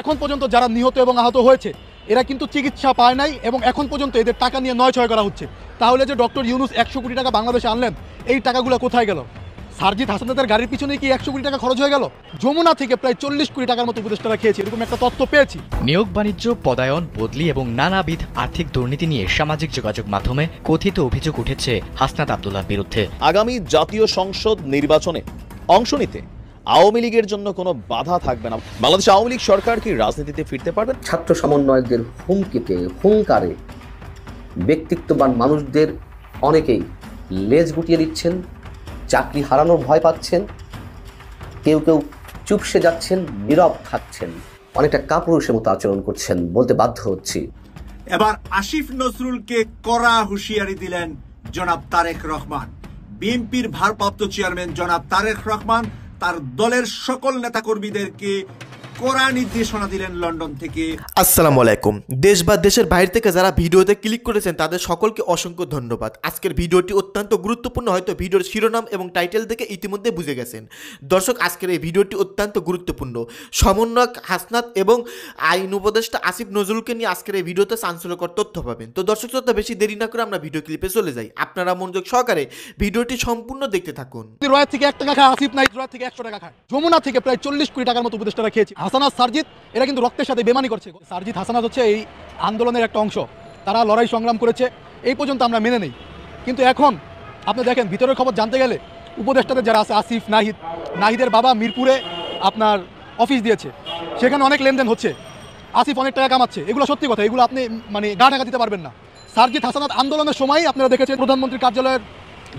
এখন পর্যন্ত যারা নিহত এবং আহত হয়েছে এরা কিন্তু চিকিৎসা পায় নাই এবং এখন পর্যন্ত এদের টাকা নিয়ে নয়-ছয় করা হচ্ছে। তাহলে যে ডক্টর ইউনূস 100 কোটি টাকা বাংলাদেশে আনলেন, এই টাকাগুলো কোথায় গেল? সারজিৎ হাসানের গাড়ির পিছনে কি 100 কোটি টাকা খরচ হয়ে গেল? যমুনা থেকে প্রায় 40 কোটি টাকার মতো উপদেষ্টারা খেয়েছে, এরকম একটা তথ্য পেয়েছি। নিয়োগ বাণিজ্য, পদায়ন, বদলি এবং নানাবিধ আর্থিক দুর্নীতি নিয়ে সামাজিক যোগাযোগ মাধ্যমে কথিত অভিযোগ উঠেছে হাসনাত আব্দুল্লাহর বিরুদ্ধে। আগামী জাতীয় সংসদ নির্বাচনে অংশ নিতে আওয়ামী লীগের জন্য কোনো বাধা থাকবে না। বাংলাদেশ আওয়ামী লীগ সরকার কি রাজনীতিতে ফিরতে পারবে? ছাত্র সমন্বয়কদের হুঙ্কারে ব্যক্তিত্ববান মানুষদের অনেকেই লেজ গুটিয়ে দিচ্ছেন, চাকরি হারানোর ভয় পাচ্ছেন, কেউ কেউ চুপসে যাচ্ছেন, নীরব থাকছেন, অনেকটা কাপুরুষের মতো আচরণ করছেন, বলতে বাধ্য হচ্ছি। এবার আসিফ নজরুলকে কড়া হুঁশিয়ারি দিলেন জনাব তারেক রহমান। বিএনপির ভারপ্রাপ্ত চেয়ারম্যান জনাব তারেক রহমান তার দলের সকল নেতাকর্মীদেরকে কড়া নির্দেশনা দিলেন লন্ডন থেকে। আসসালামু আলাইকুম। দেশ বা দেশের বাইরে থেকে যারা ভিডিওতে ক্লিক করেছেন তাদের সকলকে অসংখ্য ধন্যবাদ। আজকের ভিডিওটি অত্যন্ত গুরুত্বপূর্ণ, হয়তো ভিডিওর শিরোনাম এবং টাইটেল থেকে ইতিমধ্যে বুঝে গেছেন। দর্শক, আজকের এই ভিডিওটি অত্যন্ত গুরুত্বপূর্ণ। সমন্বয়ক হাসনাত এবং আইন উপদেষ্টা আসিফ নজরুলকে নিয়ে আজকের এই ভিডিওতে চাঞ্চল্যকর তথ্য পাবেন। তো দর্শক শ্রোতা, বেশি দেরি না করে আমরা ভিডিও ক্লিপে চলে যাই। আপনারা মনোযোগ সহকারে ভিডিওটি সম্পূর্ণ দেখতে থাকুন। রয়ের থেকে 1 টাকা খায় আসিফ, নাই রয়ের থেকে 100 টাকা খায়। যমুনা থেকে প্রায় 40 কোটি টাকার মতো উপদেষ্টারা খেয়েছে। হাসানাত, সারজিৎ এরা কিন্তু রক্তের সাথে বেমানি করছে। সারজিৎ হাসানাত হচ্ছে এই আন্দোলনের একটা অংশ, তারা লড়াই সংগ্রাম করেছে, এই পর্যন্ত আমরা মেনে নেই। কিন্তু এখন আপনি দেখেন ভিতরের খবর জানতে গেলে উপদেষ্টাদের যারা আছে, আসিফ, নাহিদের বাবা মিরপুরে আপনার অফিস দিয়েছে, সেখানে অনেক লেনদেন হচ্ছে, আসিফ অনেক টাকা কামাচ্ছে। এগুলো সত্যি কথা, এগুলো আপনি মানে গা ঢাকা দিতে পারবেন না। সারজিৎ হাসানাত আন্দোলনের সময় আপনারা দেখেছেন প্রধানমন্ত্রীর কার্যালয়ের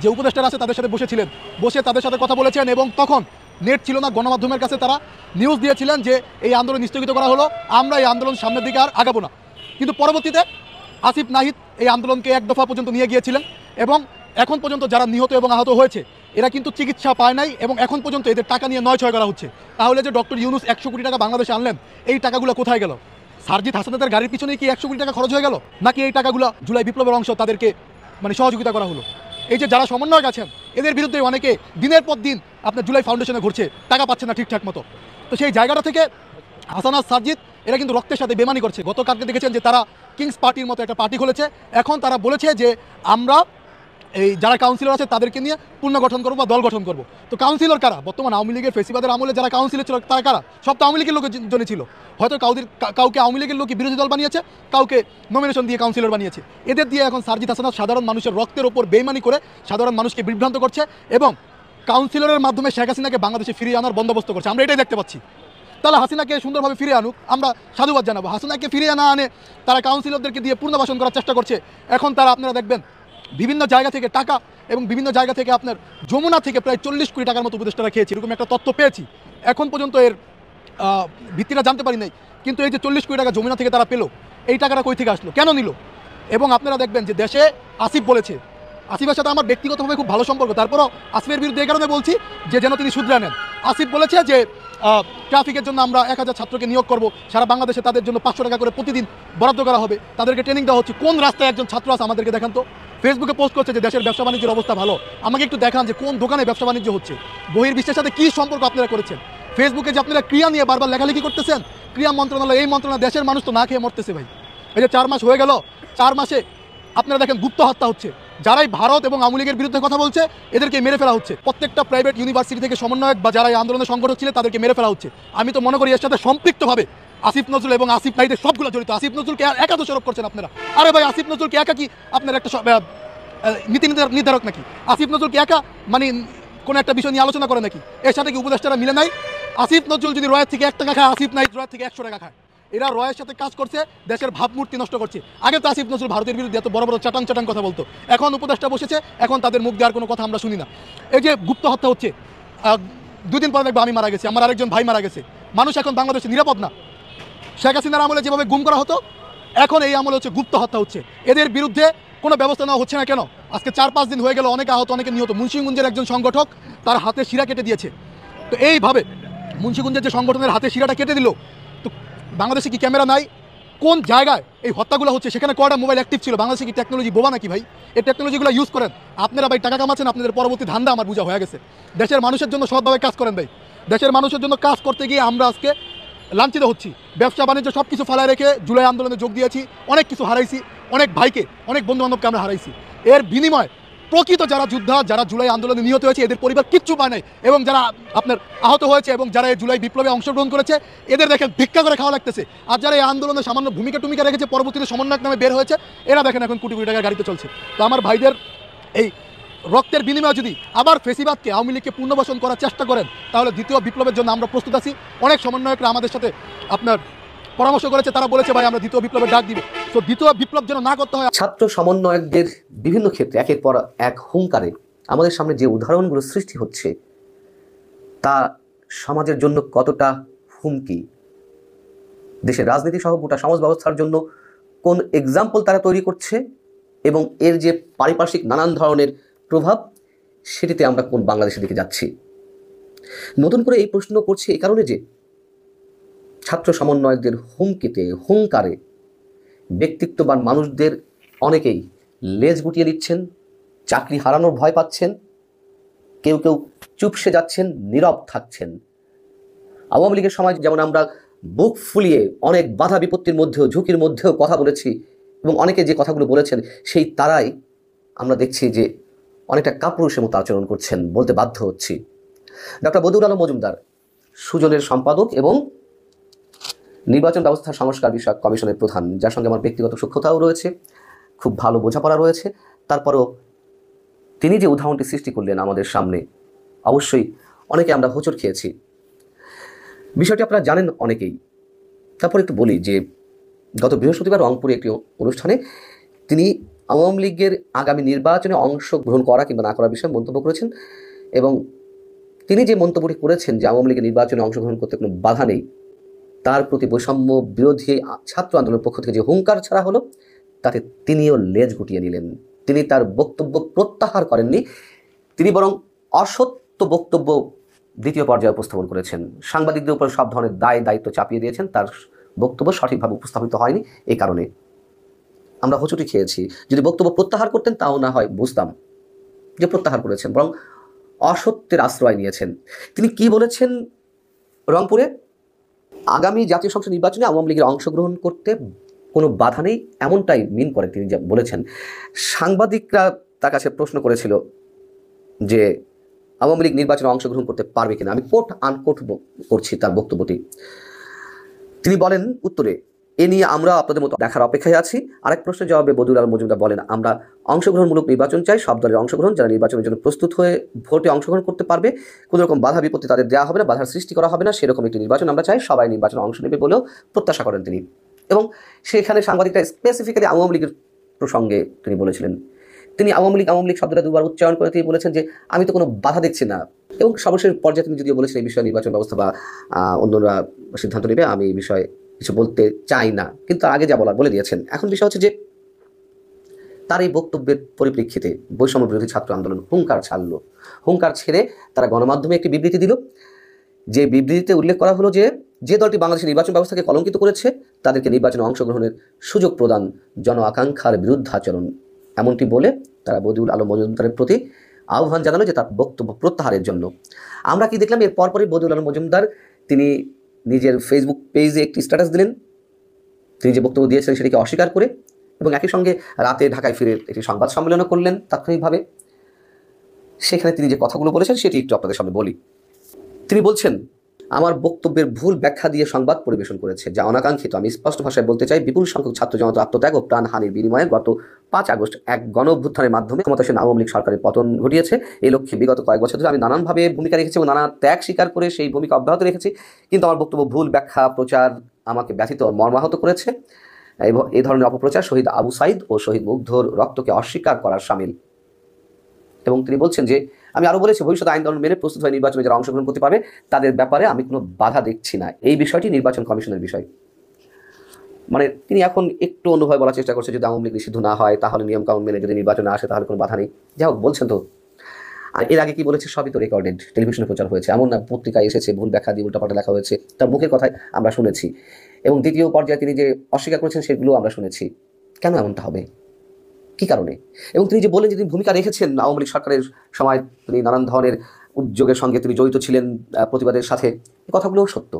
যে উপদেষ্টারা আছে তাদের সাথে বসেছিলেন, বসে তাদের সাথে কথা বলেছেন এবং তখন নেট ছিল না, গণমাধ্যমের কাছে তারা নিউজ দিয়েছিলেন যে এই আন্দোলন স্থগিত করা হলো, আমরা এই আন্দোলন সামনের দিকে আর আগাবো না। কিন্তু পরবর্তীতে আসিফ, নাহিদ এই আন্দোলনকে 1 দফা পর্যন্ত নিয়ে গিয়েছিলেন এবং এখন পর্যন্ত যারা নিহত এবং আহত হয়েছে এরা কিন্তু চিকিৎসা পায় নাই এবং এখন পর্যন্ত এদের টাকা নিয়ে নয়-ছয় করা হচ্ছে। তাহলে যে ডক্টর ইউনূস 100 কোটি টাকা বাংলাদেশে আনলেন, এই টাকাগুলো কোথায় গেল? সারজিৎ হাসানের গাড়ির পিছনে কি 100 কোটি টাকা খরচ হয়ে গেল, নাকি এই টাকাগুলো জুলাই বিপ্লবের অংশ তাদেরকে মানে সহযোগিতা করা হলো? এই যে যারা সমন্বয়ক আছেন এদের বিরুদ্ধে অনেকে দিনের পর দিন আপনার জুলাই ফাউন্ডেশনে ঘুরছে, টাকা পাচ্ছে না ঠিকঠাক মতো। তো সেই জায়গাটা থেকে হাসানাত, সারজিৎ এরা কিন্তু রক্তের সাথে বেমানি করছে। গতকালকে দেখেছেন যে তারা কিংস পার্টির মতো একটা পার্টি খুলেছে। এখন তারা বলেছে যে আমরা এই যারা কাউন্সিলর আছে তাদেরকে নিয়ে পুনর্গঠন করবো বা দল গঠন করবো। তো কাউন্সিলর কারা? বর্তমান আওয়ামী লীগের ফেসিবাদের আমলে যারা কাউন্সিলর ছিল তারা কারা? সব তো আওয়ামী লীগের লোকের জন্য ছিল। হয়তো কাউকে আওয়ামী লীগের লোকই বিরোধী দল বানিয়েছে, কাউকে নমিনেশন দিয়ে কাউন্সিলর বানিয়েছে। এদের দিয়ে এখন সারজিৎ হাসানাত সাধারণ মানুষের রক্তের ওপর বেইমানি করে সাধারণ মানুষকে বিভ্রান্ত করছে এবং কাউন্সিলরের মাধ্যমে শেখ হাসিনাকে বাংলাদেশে ফিরিয়ে আনার বন্দোবস্ত করছে। আমরা এটাই দেখতে পাচ্ছি। তাহলে হাসিনাকে সুন্দরভাবে ফিরে আনুক, আমরা সাধুবাদ জানাবো। হাসিনাকে ফিরিয়ে না আনে তারা কাউন্সিলরদেরকে দিয়ে পুনর্বাসন করার চেষ্টা করছে। এখন তারা আপনারা দেখবেন বিভিন্ন জায়গা থেকে টাকা এবং বিভিন্ন জায়গা থেকে আপনার যমুনা থেকে প্রায় 40 কোটি টাকার মতো উপদেষ্টারা খেয়েছে, এরকম একটা তথ্য পেয়েছি। এখন পর্যন্ত এর ভিত্তিটা জানতে পারি নাই, কিন্তু এই যে 40 কোটি টাকা যমুনা থেকে তারা পেলো, এই টাকাটা কই থেকে আসলো, কেন নিল? এবং আপনারা দেখবেন যে দেশে আসিফ বলেছে, আসিফের সাথে আমার ব্যক্তিগতভাবে খুব ভালো সম্পর্ক, তারপরও আসিফের বিরুদ্ধে এই কারণে বলছি যে যেন তিনি শুধরে নেন। আসিফ বলেছে যে ট্রাফিকের জন্য আমরা 1000 ছাত্রকে নিয়োগ করব, সারা বাংলাদেশে তাদের জন্য 500 টাকা করে প্রতিদিন বরাদ্দ করা হবে, তাদেরকে ট্রেনিং দেওয়া হচ্ছে। কোন রাস্তায় একজন ছাত্র আছে আমাদেরকে দেখান তো। ফেসবুকে পোস্ট করছে যে দেশের ব্যবসা বাণিজ্যের অবস্থা ভালো, আমাকে একটু দেখান যে কোন দোকানে ব্যবসা বাণিজ্য হচ্ছে, বহির্বিশ্বের সাথে কী সম্পর্ক আপনারা করেছেন। ফেসবুকে যে আপনারা ক্রিয়া নিয়ে বারবার লেখালেখি করতেছেন, ক্রিয়া মন্ত্রণালয়, এই মন্ত্রণালয়, দেশের মানুষ তো না খেয়ে মরতেছে ভাই। এই যে 4 মাস হয়ে গেল, 4 মাসে আপনারা দেখেন গুপ্ত হত্যা হচ্ছে। যারাই ভারত এবং আওয়ামী লীগের বিরুদ্ধে কথা বলছে এদেরকে মেরে ফেলা হচ্ছে। প্রত্যেকটা প্রাইভেট ইউনিভার্সিটি থেকে সমন্বয়ক বা যারা এই আন্দোলনের সংগঠক ছিলেন তাদেরকে মেরে ফেলা হচ্ছে। আমি তো মনে করি এর সাথে সম্পৃক্তভাবে আসিফ নজরুল এবং আসিফ নাহিদের সবগুলো জড়িত। আসিফ নজরুলকে একা দোষারোপ করছেন আপনারা। আরে ভাই, আসিফ নজরুলকে একা কি আপনার একটা নীতি নির্ধারক নাকি? আসিফ নজরুলকে একা মানে কোনো একটা বিষয় নিয়ে আলোচনা করে নাকি? এর সাথে কি উপদেষ্টারা মিলে নাই? আসিফ নজরুল যদি রয়ের থেকে 1 টাকা খায়, আসিফ নাহিদ রয়ের থেকে 100 টাকা খায়। এরা রয়ের সাথে কাজ করছে, দেশের ভাবমূর্তি নষ্ট করছে। আগে তো আসিফ নজরুল ভারতের বিরুদ্ধে এত বড় বড় চাটাং কথা বলতো, এখন উপদেষ্টা বসেছে, এখন তাদের মুখ দেওয়ার কোনো কথা আমরা শুনি না। এই যে গুপ্ত হত্যা হচ্ছে, 2 দিন পরে দেখবো আমি মারা গেছি, আমার আরেকজন ভাই মারা গেছে। মানুষ এখন বাংলাদেশে নিরাপদ না। শেখ হাসিনার আমলে যেভাবে গুম করা হতো, এখন এই আমলে হচ্ছে গুপ্ত হত্যা হচ্ছে। এদের বিরুদ্ধে কোনো ব্যবস্থা নেওয়া হচ্ছে না কেন? আজকে 4-5 দিন হয়ে গেল, অনেকে আহত, অনেকে নিহত। মুন্সিগঞ্জের একজন সংগঠক তার হাতে শিরা কেটে দিয়েছে। তো এইভাবে মুন্সিগঞ্জের যে সংগঠনের হাতে শিরাটা কেটে দিল, তো বাংলাদেশে কি ক্যামেরা নাই? কোন জায়গায় এই হত্যাগুলো হচ্ছে সেখানে কয়টা মোবাইল অ্যাক্টিভ ছিল? বাংলাদেশে কি টেকনোলজি বোবা নাকি ভাই? এই টেকনোলজিগুলো ইউজ করেন আপনারা ভাই, টাকা কামাচ্ছেন, আপনাদের পরবর্তী ধান্দা আমার বোঝা হয়ে গেছে। দেশের মানুষের জন্য সৎভাবে কাজ করেন ভাই। দেশের মানুষের জন্য কাজ করতে গিয়ে আমরা আজকে লাঞ্ছিত হচ্ছি। ব্যবসা বাণিজ্য সব কিছু ফেলায় রেখে জুলাই আন্দোলনে যোগ দিয়েছি, অনেক কিছু হারাইছি, অনেক ভাইকে, অনেক বন্ধুবান্ধবকে আমরা হারাইছি। এর বিনিময় প্রকৃত যারা যোদ্ধা, যারা জুলাই আন্দোলনে নিহত হয়েছে, এদের পরিবার কিচ্ছু পায় নাই, এবং যারা আপনার আহত হয়েছে এবং যারা এই জুলাই বিপ্লবে অংশগ্রহণ করেছে, এদের দেখেন ভিক্ষা করে খাওয়া লাগতেছে। আর যারা এই আন্দোলনে সামান্য ভূমিকা রেখেছে, পরবর্তীতে সমন্বয়ক নামে বের হয়েছে, এরা দেখেন এখন কোটি কোটি টাকার গাড়িতে চলছে। তো আমার ভাইদের এই রক্তের বিনিময়ে যদি আবার ফেসিবাদকে, আওয়ামী লীগকে পুনর্বাসন করার চেষ্টা করেন, তাহলে দ্বিতীয় বিপ্লবের জন্য আমরা প্রস্তুত আছি। অনেক সমন্বয়করা আমাদের সাথে আপনার পরামর্শ করেছে, তারা বলেছে ভাই আমরা দ্বিতীয় বিপ্লবের ডাক দিব। তো দ্বিতীয় বিপ্লব যেন না করতে হয়। ছাত্র সমন্বয়কদের বিভিন্ন ক্ষেত্রে একের পর এক হুঙ্কারে আমাদের সামনে যে উদাহরণগুলো সৃষ্টি হচ্ছে, তা সমাজের জন্য কতটা হুমকি, দেশের রাজনীতি সহ গোটা সমাজ ব্যবস্থার জন্য কোন এক্সাম্পল তারা তৈরি করছে, এবং এর যে পারিপার্শ্বিক নানান ধরনের প্রভাব, সেটিতে আমরা কোন বাংলাদেশের দিকে যাচ্ছি। নতুন করে এই প্রশ্ন করছি এই কারণে যে ছাত্র সমন্বয়কদের হুমকিতে, হুঙ্কারে ব্যক্তিত্ববান মানুষদের অনেকেই লেজ গুটিয়ে দিচ্ছেন, চাকরি হারানোর ভয় পাচ্ছেন, কেউ কেউ চুপসে যাচ্ছেন, নীরব থাকছেন। আওয়ামী লীগের সময় যেমন আমরা বুক ফুলিয়ে অনেক বাধা বিপত্তির মধ্যেও, ঝুঁকির মধ্যেও কথা বলেছি, এবং অনেকে যে কথাগুলো বলেছেন সেই তারাই আমরা দেখছি যে অনেকটা কাপুরুষের মতো আচরণ করছেন, বলতে বাধ্য হচ্ছি। ডক্টর বদিউল আলম মজুমদার, সুজনের সম্পাদক এবং নির্বাচন ব্যবস্থা সংস্কার বিষয়ক কমিশনের প্রধান, যার সঙ্গে আমার ব্যক্তিগত সূক্ষ্মতাও রয়েছে, খুব ভালো বোঝাপড়া রয়েছে, তারপরেও তিনি যে উদাহরণটি সৃষ্টি করলেন আমাদের সামনে, অবশ্যই অনেকে আমরা হোঁচট খেয়েছি। বিষয়টি আপনারা জানেন অনেকেই। তারপর একটু বলি যে গত বৃহস্পতিবার রংপুরে একটি অনুষ্ঠানে তিনি আওয়ামী লীগের আগামী নির্বাচনে অংশগ্রহণ করা কিংবা না করার বিষয়ে মন্তব্য করেছেন, এবং তিনি যে মন্তব্যটি করেছেন যে আওয়ামী লীগের নির্বাচনে অংশগ্রহণ করতে কোনো বাধা নেই, তার প্রতি বৈষম্য বিরোধী ছাত্র আন্দোলনের পক্ষ থেকে যে হুঙ্কার ছাড়া হলো, তাতে তিনিও লেজ গুটিয়ে নিলেন। তিনি তার বক্তব্য প্রত্যাহার করেননি, তিনি বরং অসত্য বক্তব্য দ্বিতীয় পর্যায়ে উপস্থাপন করেছেন। সাংবাদিকদের উপর সব ধরনের দায়িত্ব চাপিয়ে দিয়েছেন, তার বক্তব্য সঠিকভাবে উপস্থাপিত হয়নি, এই কারণে আমরা হোঁচটি খেয়েছি। যদি বক্তব্য প্রত্যাহার করতেন তাও না হয় বুঝতাম যে প্রত্যাহার করেছেন, বরং অসত্যের আশ্রয় নিয়েছেন। তিনি কি বলেছেন রংপুরে? আগামী জাতীয় সংসদ নির্বাচনে আওয়ামী লীগের অংশগ্রহণ করতে কোনো বাধা নেই, এমনটাই মিন করে তিনি যা বলেছেন। সাংবাদিকরা তার কাছে প্রশ্ন করেছিল যে আওয়ামী লীগ নির্বাচনে অংশগ্রহণ করতে পারবে কিনা। আমি কোট আনকোট করছি তার বক্তব্যটি। তিনি বলেন উত্তরে, এ নিয়ে আমরা আপনাদের মতো দেখার অপেক্ষায় আছি। আরেক প্রশ্নের জবাবে বদিউল আলম মজুমদার বলেন, আমরা অংশগ্রহণমূলক নির্বাচন চাই, সব দলের অংশগ্রহণ, যারা নির্বাচনের জন্য প্রস্তুত হয়ে ভোটে অংশগ্রহণ করতে পারবে, কোনো রকম বাধা বিপত্তি তাদের দেওয়া হবে না, বাধার সৃষ্টি করা হবে না, সেরকম একটি নির্বাচন আমরা চাই, সবাই নির্বাচনে অংশ নেবে বলেও প্রত্যাশা করেন তিনি। এবং সেখানে সাংবাদিকরা স্পেসিফিক্যালি আওয়ামী লীগের প্রসঙ্গে তিনি বলেছিলেন, তিনি আওয়ামী লীগ শব্দটা দুবার উচ্চারণ করে তিনি বলেছেন যে আমি তো কোনো বাধা দেখছি না। এবং সর্বশেষ পর্যায়ে তিনি যদিও বলেছেন এই বিষয়ে নির্বাচন ব্যবস্থা বা অন্যরা সিদ্ধান্ত নেবে, আমি এই বিষয়ে কিছু বলতে চাই না, কিন্তু আগে যা বলার বলে দিয়েছেন। এখন বিষয় হচ্ছে যে তার এই বক্তব্যের পরিপ্রেক্ষিতে বৈষম্য বিরোধী ছাত্র আন্দোলন হুঙ্কার ছাড়ল। হুঙ্কার ছেড়ে তারা গণমাধ্যমে একটি বিবৃতি দিল, যে বিবৃতিতে উল্লেখ করা হলো যে যে দলটি বাংলাদেশের নির্বাচন ব্যবস্থাকে কলঙ্কিত করেছে তাদেরকে নির্বাচনে অংশগ্রহণের সুযোগ প্রদান জন আকাঙ্ক্ষার বিরুদ্ধাচরণ, এমনটি বলে তারা বদিউল আলম মজুমদারের প্রতি আহ্বান জানালো যে তার বক্তব্য প্রত্যাহারের জন্য। আমরা কি দেখলাম, এর পরপরই বদিউল আলম মজুমদার তিনি নিজের ফেসবুক পেজে একটি স্ট্যাটাস দিলেন, তিনি যে বক্তব্য দিয়েছিলেন সেটিকে অস্বীকার করে, এবং একই সঙ্গে রাতে ঢাকায় ফিরে একটি সংবাদ সম্মেলনও করলেন তাৎক্ষণিকভাবে। সেখানে তিনি যে কথাগুলো বলেছেন সেটি একটু আপনাদের সামনে বলি। তিনি বলছেন, আমার বক্তব্যের ভুল ব্যাখ্যা দিয়ে সংবাদ পরিবেশন করেছে, যা অনাকাঙ্ক্ষিত। আমি স্পষ্ট ভাষায় বলতে চাই, বিপুল সংখ্যক ছাত্র জনতা আত্মত্যাগ ও প্রাণহানির বিনিময়ে গত 5 আগস্ট এক গণ অভ্যুত্থানের মাধ্যমে ক্ষমতাসীন আওয়ামী লীগ সরকারের পতন ঘটিয়েছে। এই লক্ষ্যে বিগত কয়েক বছর ধরে আমি নানানভাবে ভূমিকা রেখেছি এবং নানা ত্যাগ স্বীকার করে সেই ভূমিকা অব্যাহত রেখেছি, কিন্তু আমার বক্তব্য ভুল ব্যাখ্যা প্রচার আমাকে ব্যথিত ও মর্মাহত করেছে। এবং এই ধরনের অপপ্রচার শহীদ আবু সাইদ ও শহীদ মুগ্ধর রক্তকে অস্বীকার করার শামিল। এবং তিনি বলছেন যে আমি আরও বলেছি, ভবিষ্যতে আইন কানুন মেনে প্রস্তুত হয়ে নির্বাচনে যারা অংশগ্রহণ করতে পারবে তাদের ব্যাপারে আমি কোনো বাধা দেখছি না। এই বিষয়টি নির্বাচন কমিশনের বিষয়। মানে তিনি এখন একটু অন্যভাবে বলার চেষ্টা করছে, যদি আওয়ামী লীগ নিষিদ্ধ না হয় তাহলে নিয়ম কানুন মেনে যদি নির্বাচনে আসে তাহলে কোনো বাধা নেই। যাই হোক, বলছেন তো। আর এর আগে কি বলেছে সবই তো রেকর্ডেড, টেলিভিশনে প্রচার হয়েছে, এমন না পত্রিকায় এসেছে ভুল ব্যাখ্যা দিয়ে উল্টাপাল্টা লেখা হয়েছে, তার মুখের কথায় আমরা শুনেছি। এবং দ্বিতীয় পর্যায়ে তিনি যে অস্বীকার করেছেন সেগুলো আমরা শুনেছি। কেন এমনটা হবে, কী কারণে? এবং তিনি যে বলেন যে তিনি ভূমিকা রেখেছেন আওয়ামী লীগ সরকারের সময়, তিনি নানান ধরনের উদ্যোগের সঙ্গে তিনি জড়িত ছিলেন, প্রতিবাদের সাথে, এই কথাগুলোও সত্য।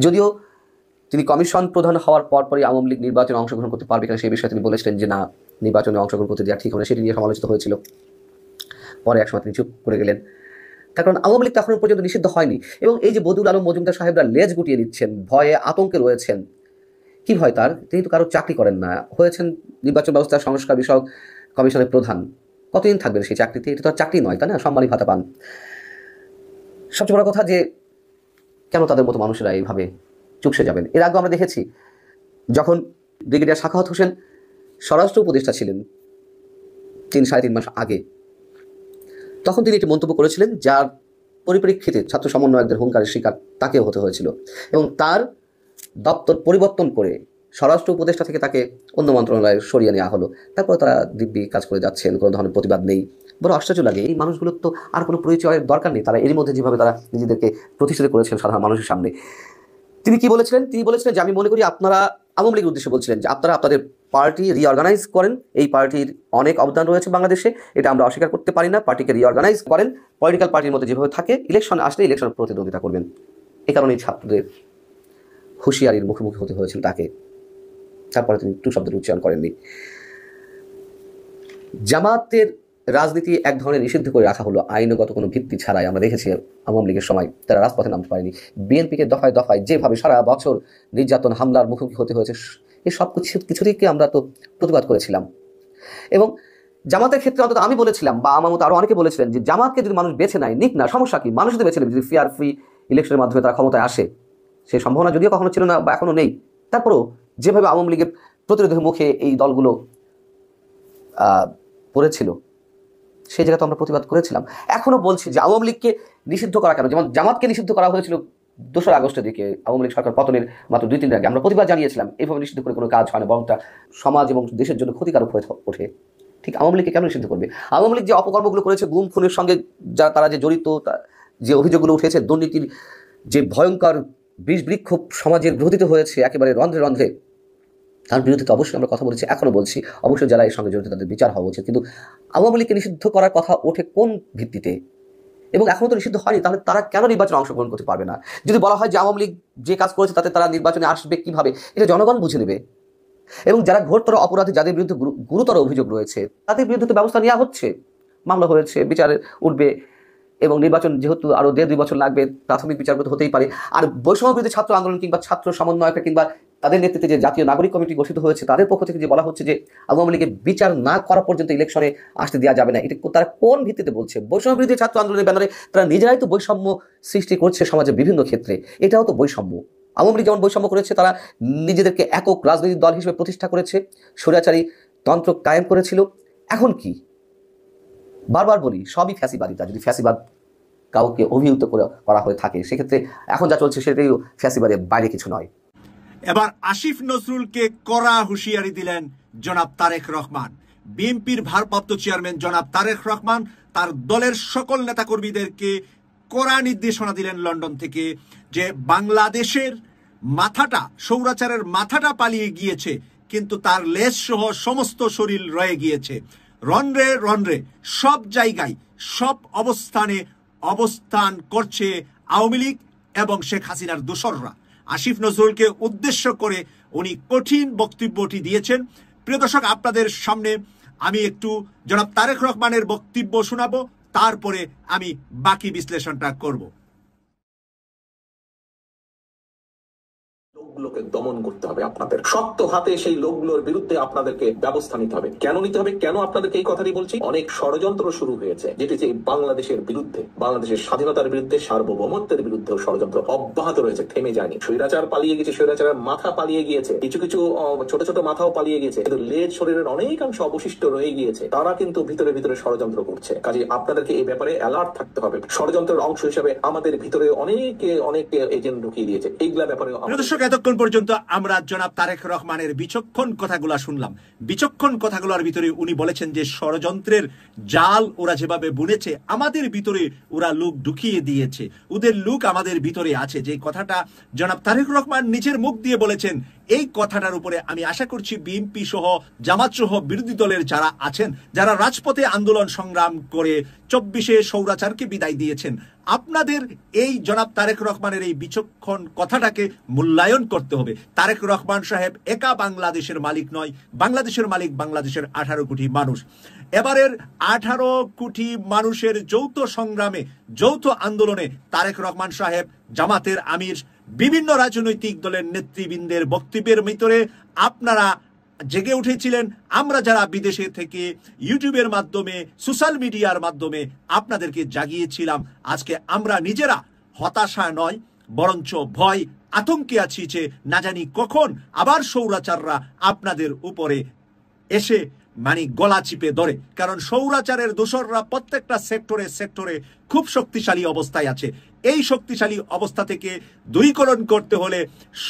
যদিও তিনি কমিশন প্রধান হওয়ার পরপরই আওয়ামী লীগ নির্বাচনে অংশগ্রহণ করতে পারবে কিনা সেই বিষয়ে তিনি বলেছিলেন যে না, নির্বাচনে অংশগ্রহণ করতে দেওয়া ঠিক হবে না, সেটি নিয়ে সমালোচিত হয়েছিল। পরে একসময় তিনি চুপ করে গেলেন, তার কারণ আওয়ামী লীগ এখনো পর্যন্ত নিষিদ্ধ হয়নি। এবং এই যে বদিউল আলম মজুমদার সাহেবরা লেজ গুটিয়ে দিচ্ছেন, ভয়ে আতঙ্কে রয়েছেন, কি ভয় তার? তিনি তো কারো চাকরি করেন না, হয়েছেন নির্বাচন ব্যবস্থা সংস্কার বিষয়ক কমিশনের প্রধান। কতদিন থাকবেন সেই চাকরিতে? এটা তো চাকরি নয়, তাই না? সম্মানী ভাতা পান। সবচেয়ে বড় কথা যে কেন তাদের মতো মানুষেরা এইভাবে চুপসে যাবেন? এর আগে আমরা দেখেছি যখন ব্রিগেডিয়ার সাখাওয়াত হোসেন স্বরাষ্ট্র উপদেষ্টা ছিলেন 3-3.5 মাস আগে, তখন তিনি একটি মন্তব্য করেছিলেন যার পরিপ্রেক্ষিতে ছাত্র সমন্বয়কদের হুঙ্কারের শিকার তাকেও হতে হয়েছিল, এবং তার দপ্তর পরিবর্তন করে স্বরাষ্ট্র উপদেষ্টা থেকে তাকে অন্য মন্ত্রণালয়ে সরিয়ে নেওয়া হলো। তারপর তারা দিব্যি কাজ করে যাচ্ছেন, কোনো ধরনের প্রতিবাদ নেই। বড় আশ্চর্য লাগে, এই মানুষগুলোর তো আর কোনো পরিচয়ের দরকার নেই। তারা এরই মধ্যে যেভাবে তারা নিজেদেরকে প্রতিষ্ঠিত করেছেন সাধারণ মানুষের সামনে। তিনি কি বলেছিলেন? তিনি বলেছিলেন যে আমি মনে করি আপনারা, আওয়ামী লীগের উদ্দেশ্যে বলছিলেন, যে আপনারা আপনাদের পার্টি রিঅর্গানাইজ করেন। এই পার্টির অনেক অবদান রয়েছে বাংলাদেশে, এটা আমরা অস্বীকার করতে পারি না। পার্টিকে রিঅর্গানাইজ করেন, পলিটিক্যাল পার্টির মধ্যে যেভাবে থাকে, ইলেকশন আসলে ইলেকশন প্রতিদ্বন্দ্বিতা করবেন। এই কারণেই ছাত্রদের হুঁশিয়ারির মুখোমুখি হতে হয়েছিল তাকে। তারপরে তিনি টু শব্দের উচ্চারণ করেননি। জামাতের রাজনীতি এক ধরনের নিষিদ্ধ করে রাখা হলো আইনগত কোনো ভিত্তি ছাড়াই। আমরা দেখেছি আওয়ামী লীগের সময় তারা রাজপথে নামতে পারেনি। বিএনপিকে দফায় দফায় যেভাবে সারা বছর নির্যাতন হামলার মুখোমুখি হতে হয়েছে, এই সব কিছু থেকে আমরা তো প্রতিবাদ করেছিলাম। এবং জামাতের ক্ষেত্রে অন্তত আমি বলেছিলাম, বা আমার মতো আরও অনেকে বলেছিলেন, যে জামাতকে যদি মানুষ বেছে নেয় নিক না, সমস্যা কি? মানুষ যদি বেছে নেবে, যদি ফেয়ার ফ্রি ইলেকশনের মাধ্যমে তারা ক্ষমতায় আসে, সেই সম্ভাবনা যদিও কখনো ছিল না বা এখনো নেই, তারপরেও যেভাবে আওয়ামী লীগের প্রতিরোধের মুখে এই দলগুলো পড়েছিল, সেই জায়গায় তো আমরা প্রতিবাদ করেছিলাম। এখনো বলছি যে আওয়ামী লীগকে নিষিদ্ধ করা কেন? যেমন জামাতকে নিষিদ্ধ করা হয়েছিল 2 আগস্টের দিকে, আওয়ামী লীগ সরকার পতনের মাত্র 2-3 দিন আগে। আমরা প্রতিবাদ জানিয়েছিলাম, এইভাবে নিষিদ্ধ করে কোনো কাজ হয় না, বরং তা সমাজ এবং দেশের জন্য ক্ষতিকারক হয়ে ওঠে। ঠিক আওয়ামী লীগকে কেন নিষিদ্ধ করবে? আওয়ামী লীগ যে অপকর্মগুলো করেছে, গুম খুনের সঙ্গে তারা যে জড়িত, যে অভিযোগগুলো উঠেছে, দুর্নীতির যে ভয়ঙ্কর বৃক্ষ সমাজের গ্রথিত হয়েছে একেবারে রন্ধ্রে রন্ধ্রে, তার বিরুদ্ধে তো অবশ্যই আমরা কথা বলেছি, এখনো বলছি। অবশ্যই যারা এর সঙ্গে জড়িত তাদের বিচার হওয়া উচিত। কিন্তু আওয়ামী লীগকে নিষিদ্ধ করার কথা ওঠে কোন ভিত্তিতে? এবং এখনও তো নিষিদ্ধ হয়নি, তাহলে তারা কেন নির্বাচনে অংশগ্রহণ করতে পারবে না? যদি বলা হয় যে আওয়ামী লীগ যে কাজ করেছে তাতে তারা নির্বাচনে আসবে কিভাবে, এটা জনগণ বুঝে নেবে। এবং যারা ঘোরতর অপরাধী, যাদের বিরুদ্ধে গুরুতর অভিযোগ রয়েছে, তাদের বিরুদ্ধে তো ব্যবস্থা নেওয়া হচ্ছে, মামলা হয়েছে, বিচারে উঠবে। এবং নির্বাচন যেহেতু আরও 1.5-2 বছর লাগবে, প্রাথমিক বিচার হতেই পারে। আর বৈষম্য বিরোধী ছাত্র আন্দোলন কিংবা ছাত্র সমন্বয়করা কিংবা তাদের নেতৃত্বে যে জাতীয় নাগরিক কমিটি গঠিত হয়েছে, তাদের পক্ষ থেকে যে বলা হচ্ছে যে আওয়ামী লীগের বিচার না করা পর্যন্ত ইলেকশনে আসতে দেওয়া যাবে না, এটা তারা কোন ভিত্তিতে বলছে? বৈষম্য বিরোধী ছাত্র আন্দোলনের ব্যানারে তারা নিজেরাই তো বৈষম্য সৃষ্টি করছে সমাজের বিভিন্ন ক্ষেত্রে। এটাও তো বৈষম্য। আওয়ামী লীগ যেমন বৈষম্য করেছে, তারা নিজেদেরকে একক রাজনৈতিক দল হিসেবে প্রতিষ্ঠা করেছে, স্বৈরাচারী তন্ত্র কায়েম করেছিল। এখন কি? বারবার বলি, সবই ফ্যাসিবাদিতা। যদি ফ্যাসিবাদ কাউকে অভিযুক্ত করা হয়ে থাকে, সেক্ষেত্রে এখন যা চলছে সেটাই ফ্যাসিবাদের বাইরে কিছু নয়। এবার আসিফ নজরুলকে কড়া হুঁশিয়ারি দিলেন জনাব তারেক রহমান। বিএনপির ভারপ্রাপ্ত চেয়ারম্যান জনাব তারেক রহমান তার দলের সকল নেতাকর্মীদেরকে কড়া নির্দেশনা দিলেন লন্ডন থেকে, যে বাংলাদেশের মাথাটা, স্বৈরাচারের মাথাটা পালিয়ে গিয়েছে, কিন্তু তার লেজ সহ সমস্ত শরীর রয়ে গিয়েছে। রন্ধ্রে রন্ধ্রে সব জায়গায় সব অবস্থানে অবস্থান করছে আওয়ামী লীগ এবং শেখ হাসিনার দোসররা। আসিফ নজরুলকে উদ্দেশ্য করে উনি কঠিন বক্তব্যটি দিয়েছেন। প্রিয় দর্শক, আপনাদের সামনে আমি একটু জনাব তারেক রহমানের বক্তব্য শোনাবো, তারপরে আমি বাকি বিশ্লেষণটা করব। লোকগুলোকে দমন করতে হবে, আপনাদের শক্ত হাতে সেই লোকগুলোর বিরুদ্ধে আপনাদেরকে ব্যবস্থা নিতে হবে। কেন নিতে হবে? কেন আপনাদেরকে এই কথাটি বলছি? অনেক ষড়যন্ত্র শুরু হয়েছে, যেটি যে বাংলাদেশের বিরুদ্ধে, বাংলাদেশের স্বাধীনতার বিরুদ্ধে, সার্বভৌমত্বের বিরুদ্ধে ষড়যন্ত্র অব্যাহত রয়েছে, থেমে যায়নি। স্বৈরাচার পালিয়ে গেছে, স্বৈরাচারের মাথা পালিয়ে গিয়েছে, কিছু কিছু ছোট ছোট মাথাও পালিয়ে গিয়েছে, কিন্তু লেজ শরীরের অনেকাংশ অবশিষ্ট রয়ে গিয়েছে। তারা কিন্তু ভিতরে ভিতরে ষড়যন্ত্র করছে। কাজে আপনাদেরকে এই ব্যাপারে অ্যালার্ট থাকতে হবে। ষড়যন্ত্রের অংশ হিসেবে আমাদের ভিতরে অনেক এজেন্ট ঢুকিয়ে দিয়েছে। এইগুলা ব্যাপারে এতক্ষণ পর্যন্ত আমরা জনাব তারেক রহমানের বিচক্ষণ কথাগুলো শুনলাম। বিচক্ষণ কথাগুলোর ভিতরে উনি বলেছেন যে ষড়যন্ত্রের জাল ওরা যেভাবে বুনেছে, আমাদের ভিতরে ওরা লোক ঢুকিয়ে দিয়েছে, ওদের লোক আমাদের ভিতরে আছে। যে কথাটা জনাব তারেক রহমান নিজের মুখ দিয়ে বলেছেন, এই কথাটার উপরে আমি আশা করছি বিএনপি সহ জামাত সহ বিরোধী দলের যারা আছেন, যারা রাজপথে আন্দোলন সংগ্রাম করে 24-এ স্বৈরাচারকে বিদায় দিয়েছেন, আপনাদের এই জনাব তারেক রহমানের এই বিচক্ষণ কথাটাকে মূল্যায়ন করতে হবে। তারেক রহমান সাহেব একা বাংলাদেশের মালিক নয়, বাংলাদেশের মালিক বাংলাদেশের 18 কোটি মানুষ। এবারের 18 কোটি মানুষের যৌথ সংগ্রামে, যৌথ আন্দোলনে তারেক রহমান সাহেব, জামাতের আমির, বিভিন্ন রাজনৈতিক দলের নেতৃবৃন্দের বক্তব্যের ভিতরে আপনারা জেগে উঠেছিলেন। আমরা যারা বিদেশে থেকে ইউটিউবের মাধ্যমে, সোশ্যাল মিডিয়ার মাধ্যমে আপনাদেরকে জাগিয়েছিলাম, আজকে আমরা নিজেরা হতাশা নয় বরঞ্চ ভয় আতঙ্কে আছি যে না জানি কখন আবার স্বৈরাচাররা আপনাদের উপরে এসে গলা চিপে ধরে। কারণ স্বৈরাচারের দোসররা প্রত্যেকটা সেক্টরে খুব শক্তিশালী অবস্থায় আছে। এই শক্তিশালী অবস্থা থেকে দূরীকরণ করতে হলে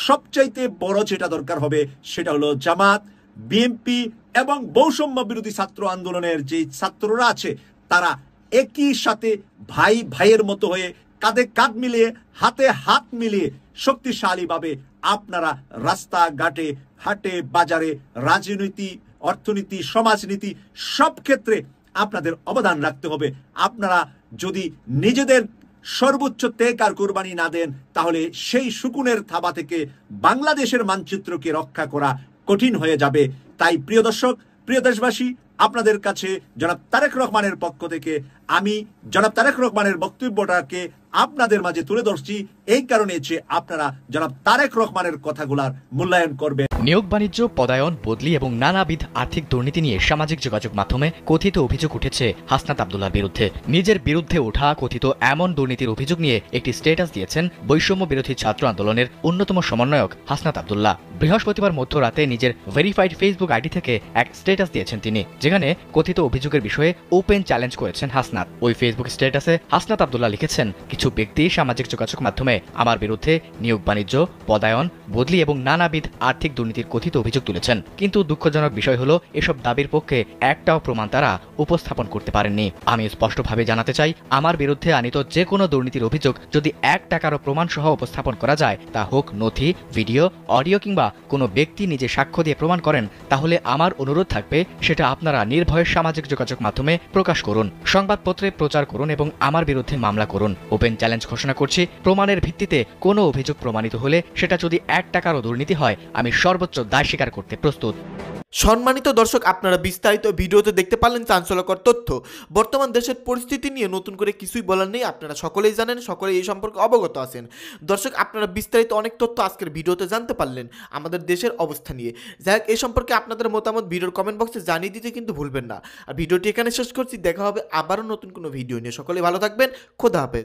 সবচাইতে বড় যেটা দরকার হবে সেটা হলো জামাত, বিএনপি এবং বৈষম্য বিরোধী ছাত্র আন্দোলনের যে ছাত্ররা আছে তারা একই সাথে ভাই ভাইয়ের মতো হয়ে কাঁধে কাঁধ মিলিয়ে, হাতে হাত মিলিয়ে শক্তিশালীভাবে আপনারা রাস্তাঘাটে, হাটে বাজারে, রাজনীতি, অর্থনীতি, সমাজনীতি সব ক্ষেত্রে আপনাদের অবদান রাখতে হবে। আপনারা যদি নিজেদের সর্বোচ্চ ত্যাগ আর কোরবানি না দেন তাহলে সেই শকুনের থাবা থেকে বাংলাদেশের মানচিত্রকে রক্ষা করা কঠিন হয়ে যাবে। তাই প্রিয় দর্শক, প্রিয় দেশবাসী, আপনাদের কাছে জনাব তারেক রহমানের পক্ষ থেকে আমি জনাব তারেক রহমানের বক্তব্যটাকে আপনাদের মাঝে তুলে ধরছি এই কারণে যে আপনারা জনাব তারেক রহমানের কথাগুলার মূল্যায়ন করবেন। নিয়োগ বাণিজ্য, পদায়ন, বদলি এবং নানাবিধ আর্থিক দুর্নীতি নিয়ে সামাজিক যোগাযোগ মাধ্যমে কথিত অভিযোগ উঠেছে হাসনাত আব্দুল্লাহর বিরুদ্ধে। নিজের বিরুদ্ধে ওঠা কথিত এমন দুর্নীতির অভিযোগ নিয়ে একটি স্ট্যাটাস দিয়েছেন বৈষম্য বিরোধী ছাত্র আন্দোলনের অন্যতম সমন্বয়ক হাসনাত আব্দুল্লাহ। বৃহস্পতিবার মধ্যরাতে নিজের ভেরিফাইড ফেসবুক আইডি থেকে এক স্ট্যাটাস দিয়েছেন তিনি, যেখানে কথিত অভিযোগের বিষয়ে ওপেন চ্যালেঞ্জ করেছেন হাসনাত। ওই ফেসবুক স্ট্যাটাসে হাসনাত আব্দুল্লাহ লিখেছেন, কিছু ব্যক্তি সামাজিক যোগাযোগ মাধ্যমে আমার বিরুদ্ধে নিয়োগ বাণিজ্য, পদায়ন, বদলি এবং নানাবিধ আর্থিক দুর্নীতির কথিত অভিযোগ তুলেছেন। কিন্তু দুঃখজনক বিষয় হলো এসব দাবির পক্ষে একটাও প্রমাণ তারা উপস্থাপন করতে পারেননি। আমি স্পষ্টভাবে জানাতে চাই, আমার বিরুদ্ধে আনিত যে কোনো দুর্নীতির অভিযোগ যদি 1 টাকারও প্রমাণ সহ উপস্থাপন করা যায়, তা হোক নথি, ভিডিও, অডিও কিংবা কোনো ব্যক্তি নিজে সাক্ষ্য দিয়ে প্রমাণ করেন, তাহলে আমার অনুরোধ থাকবে সেটা আপনারা নির্ভয়ে সামাজিক যোগাযোগ মাধ্যমে প্রকাশ করুন, সংবাদপত্রে প্রচার করুন এবং আমার বিরুদ্ধে মামলা করুন। ওপেন চ্যালেঞ্জ ঘোষণা করছি, প্রমাণের ভিত্তিতে কোনো অভিযোগ প্রমাণিত হলে সেটা যদি 1 টাকারও দুর্নীতি হয়, আমি সর্বোচ্চ দায় স্বীকার করতে প্রস্তুত। সম্মানিত দর্শক, আপনারা বিস্তারিত ভিডিওতে দেখতে পারলেন চাঞ্চল্যকর তথ্য। বর্তমান দেশের পরিস্থিতি নিয়ে নতুন করে কিছুই বলার নেই, আপনারা সকলেই জানেন, সকলেই এই সম্পর্কে অবগত আছেন। দর্শক, আপনারা বিস্তারিত অনেক তথ্য আজকের ভিডিওতে জানতে পারলেন আমাদের দেশের অবস্থা নিয়ে। যাই হোক, এই সম্পর্কে আপনাদের মতামত ভিডিওর কমেন্ট বক্সে জানিয়ে দিতে কিন্তু ভুলবেন না। আর ভিডিওটি এখানে শেষ করছি, দেখা হবে আবারও নতুন কোনো ভিডিও নিয়ে। সকলেই ভালো থাকবেন, খোদা হাফেজ।